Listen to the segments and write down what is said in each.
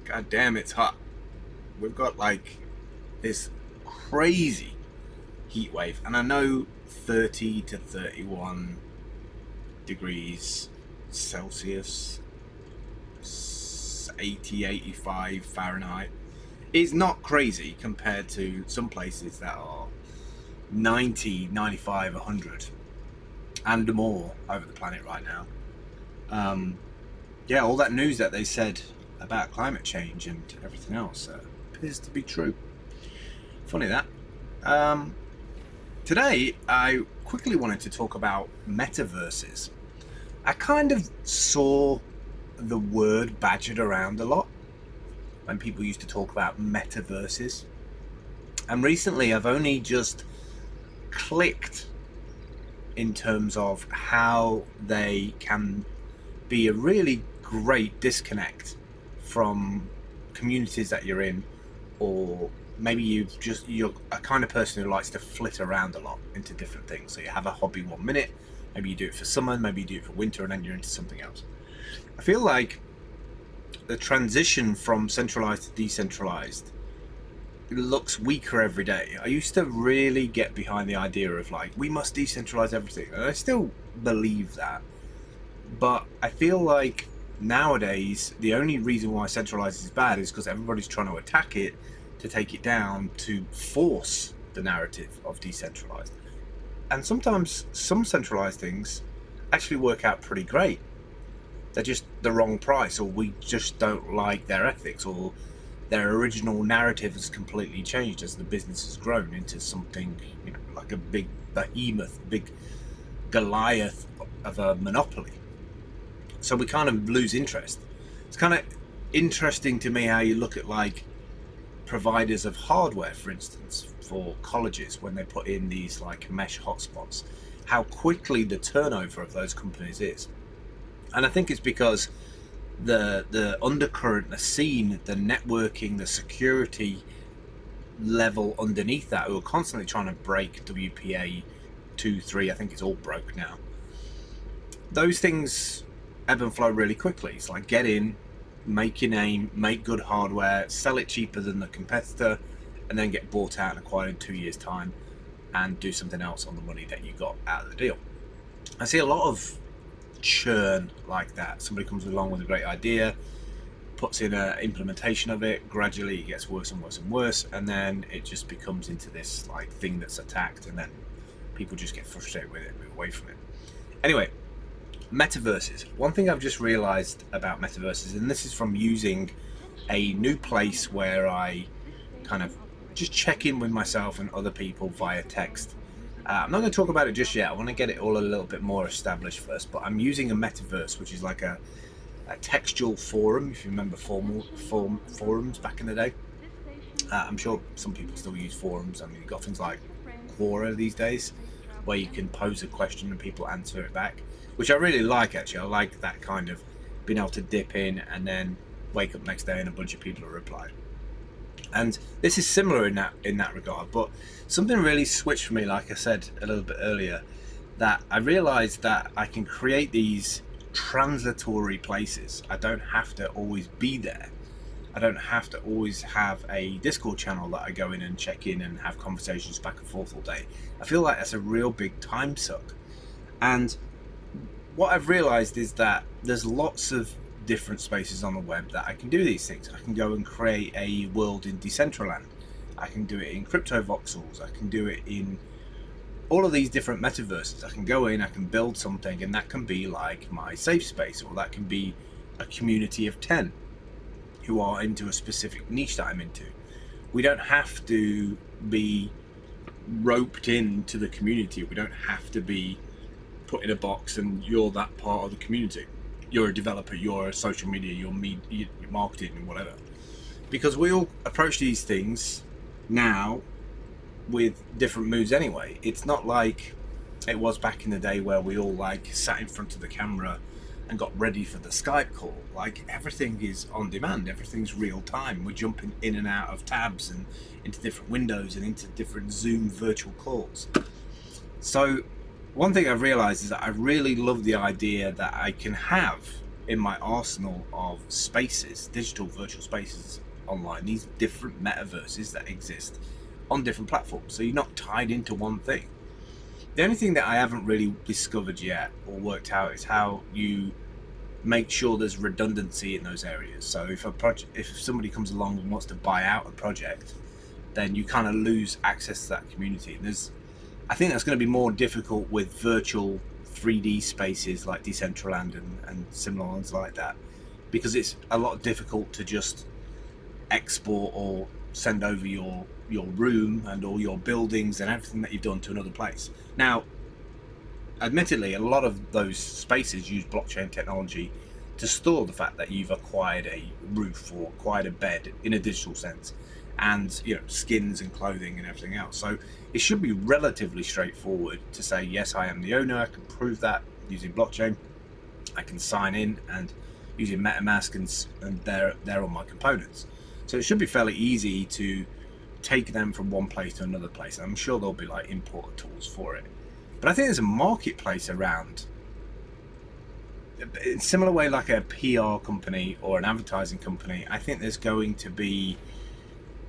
God damn, it's hot. We've got like this crazy heat wave, and I know 30 to 31 degrees Celsius, 80, 85 Fahrenheit is not crazy compared to some places that are 90, 95, 100 and more over the planet right now. Yeah, all that news that they said about climate change and everything else appears to be true. Funny that. Today, I quickly wanted to talk about metaverses. I kind of saw the word badgered around a lot when people used to talk about metaverses. And recently, I've only just clicked in terms of how they can be a really great disconnect from communities that you're in, or maybe you're a kind of person who likes to flit around a lot into different things. So you have a hobby 1 minute, maybe you do it for summer, maybe you do it for winter, and then you're into something else. I feel like the transition from centralized to decentralized looks weaker every day. I used to really get behind the idea of like, we must decentralize everything, and I still believe that, but I feel like nowadays the only reason why centralized is bad is because everybody's trying to attack it to take it down, to force the narrative of decentralized. And sometimes some centralized things actually work out pretty great. They're just the wrong price, or we just don't like their ethics, or their original narrative has completely changed as the business has grown into something, like a big behemoth, big Goliath of a monopoly. So we kind of lose interest. It's kind of interesting to me how you look at like providers of hardware, for instance, for colleges, when they put in these like mesh hotspots, how quickly the turnover of those companies is. And I think it's because the undercurrent, the scene, the networking, the security level underneath that, who are constantly trying to break WPA 2.3, I think it's all broke now. Those things ebb and flow really quickly. It's like, get in, make your name, make good hardware, sell it cheaper than the competitor, and then get bought out and acquired in 2 years' time and do something else on the money that you got out of the deal. I see a lot of churn like that. Somebody comes along with a great idea, puts in an implementation of it, gradually it gets worse and worse and worse, and then it just becomes into this like thing that's attacked, and then people just get frustrated with it and move away from it. Anyway, metaverses. One thing I've just realized about metaverses, and this is from using a new place where I kind of just check in with myself and other people via text. I'm not going to talk about it just yet. I want to get it all a little bit more established first, but I'm using a metaverse, which is like a textual forum, if you remember forums back in the day. I'm sure some people still use forums. I mean, you've got things like Quora these days, where you can pose a question and people answer it back, which I really like, actually. I like that kind of being able to dip in and then wake up next day and a bunch of people have replied. And this is similar in that regard, but something really switched for me, like I said a little bit earlier, that I realized that I can create these transitory places. I don't have to always be there. I don't have to always have a Discord channel that I go in and check in and have conversations back and forth all day. I feel like that's a real big time suck. And what I've realized is that there's lots of different spaces on the web that I can do these things. I can go and create a world in Decentraland. I can do it in Crypto Voxels. I can do it in all of these different metaverses. I can go in, I can build something, and that can be like my safe space, or that can be a community of 10 who are into a specific niche that I'm into. We don't have to be roped into the community. We don't have to be put in a box and you're that part of the community. You're a developer, you're a social media, you're marketing and whatever. Because we all approach these things now with different moods anyway. It's not like it was back in the day where we all like sat in front of the camera and got ready for the Skype call. Like, everything is on demand, everything's real time. We're jumping in and out of tabs and into different windows and into different Zoom virtual calls. So one thing I've realized is that I really love the idea that I can have in my arsenal of spaces, digital virtual spaces online, these different metaverses that exist on different platforms. So you're not tied into one thing. The only thing that I haven't really discovered yet or worked out is how you make sure there's redundancy in those areas. So if somebody comes along and wants to buy out a project, then you kind of lose access to that community. And I think that's going to be more difficult with virtual 3D spaces like Decentraland and similar ones like that, because it's a lot difficult to just export or send over your room and all your buildings and everything that you've done to another place. Now, admittedly, a lot of those spaces use blockchain technology to store the fact that you've acquired a roof or acquired a bed in a digital sense, and skins and clothing and everything else. So it should be relatively straightforward to say, yes, I am the owner. I can prove that using blockchain. I can sign in and using MetaMask, and they're on my components. So it should be fairly easy to take them from one place to another place. I'm sure there'll be like importer tools for it. But I think there's a marketplace around, in a similar way like a PR company or an advertising company. I think there's going to be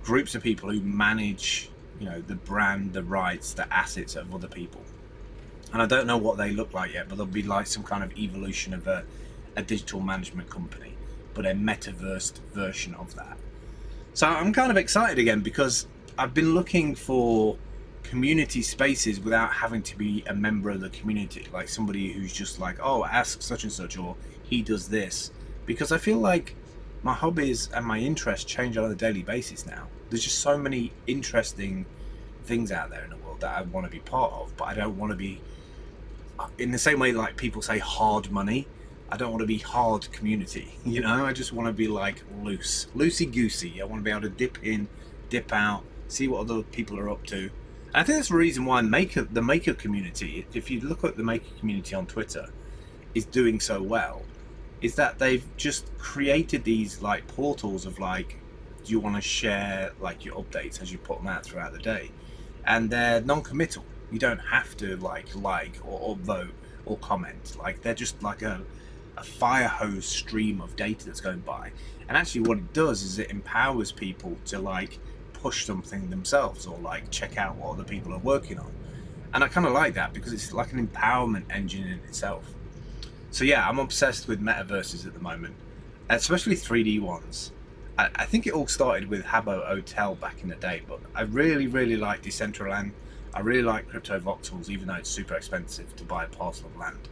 groups of people who manage, the brand, the rights, the assets of other people. And I don't know what they look like yet, but there'll be like some kind of evolution of a digital management company, but a metaverse version of that. So I'm kind of excited again, because I've been looking for community spaces without having to be a member of the community, like somebody who's just like, oh, ask such and such, or he does this, because I feel like my hobbies and my interests change on a daily basis now. There's just so many interesting things out there in the world that I want to be part of, but I don't want to be, in the same way like people say hard money, I don't want to be hard community. I just want to be like loosey goosey. I want to be able to dip in, dip out, see what other people are up to. And I think that's the reason why the maker community, if you look at the maker community on Twitter, is doing so well, is that they've just created these like portals of like, do you want to share like your updates as you put them out throughout the day? And they're non-committal. You don't have to like or vote or comment. Like, they're just like a fire hose stream of data that's going by. And actually what it does is it empowers people to like push something themselves, or like check out what other people are working on. And I kind of like that, because it's like an empowerment engine in itself. So yeah, I'm obsessed with metaverses at the moment, especially 3D ones. I think it all started with Habbo Hotel back in the day, but I really, really like Decentraland. I really like Crypto Voxels, even though it's super expensive to buy a parcel of land.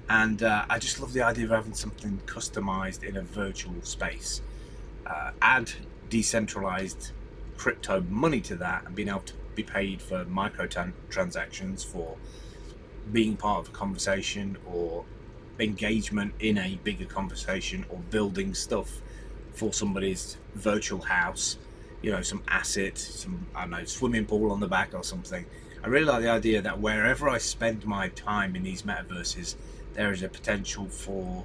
And I just love the idea of having something customized in a virtual space. Add decentralized crypto money to that, and being able to be paid for microtransactions, for being part of a conversation or engagement in a bigger conversation, or building stuff for somebody's virtual house, some asset, I don't know, swimming pool on the back or something. I really like the idea that wherever I spend my time in these metaverses, there is a potential for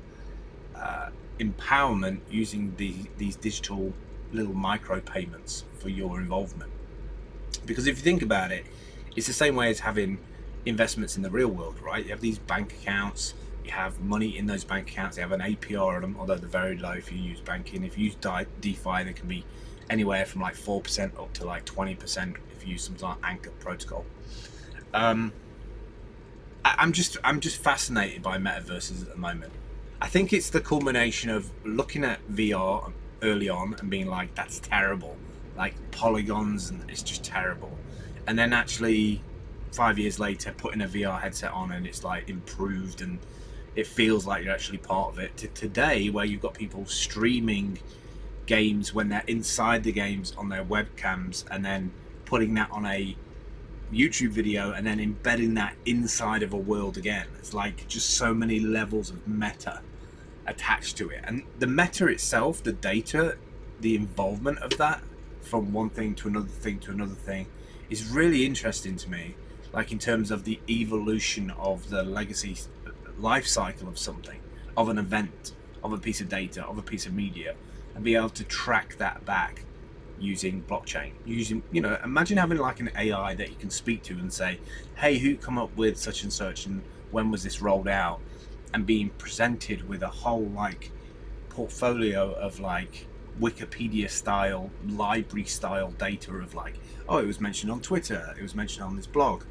empowerment using these digital little micro payments for your involvement. Because if you think about it, it's the same way as having investments in the real world, right? You have these bank accounts, you have money in those bank accounts, they have an APR on them, although they're very low if you use banking. If you use DeFi, they can be anywhere from like 4% up to like 20% if you use something like Anchor protocol. I'm just fascinated by metaverses at the moment. I think it's the culmination of looking at VR early on and being like, that's terrible, like polygons, and it's just terrible. And then actually 5 years later putting a VR headset on and it's like improved and it feels like you're actually part of it, to today where you've got people streaming games when they're inside the games on their webcams, and then putting that on a YouTube video and then embedding that inside of a world again. It's like just so many levels of meta attached to it. And the meta itself, the data, the involvement of that from one thing to another thing to another thing, is really interesting to me, like in terms of the evolution of the legacy life cycle of something, of an event, of a piece of data, of a piece of media, and be able to track that back using blockchain. Using, imagine having like an AI that you can speak to and say, hey, who come up with such and such, and when was this rolled out? and being presented with a whole like portfolio of like Wikipedia style, library style data of like, oh, it was mentioned on Twitter, it was mentioned on this blog,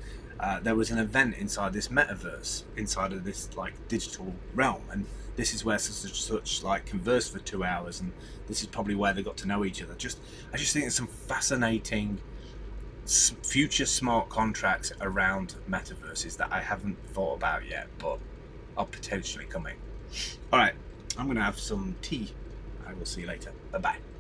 there was an event inside this metaverse, inside of this like digital realm, and this is where such like conversed for 2 hours, and this is probably where they got to know each other. I just think there's some fascinating future smart contracts around metaverses that I haven't thought about yet, but are potentially coming. All right, I'm gonna have some tea. I will see you later. Bye bye.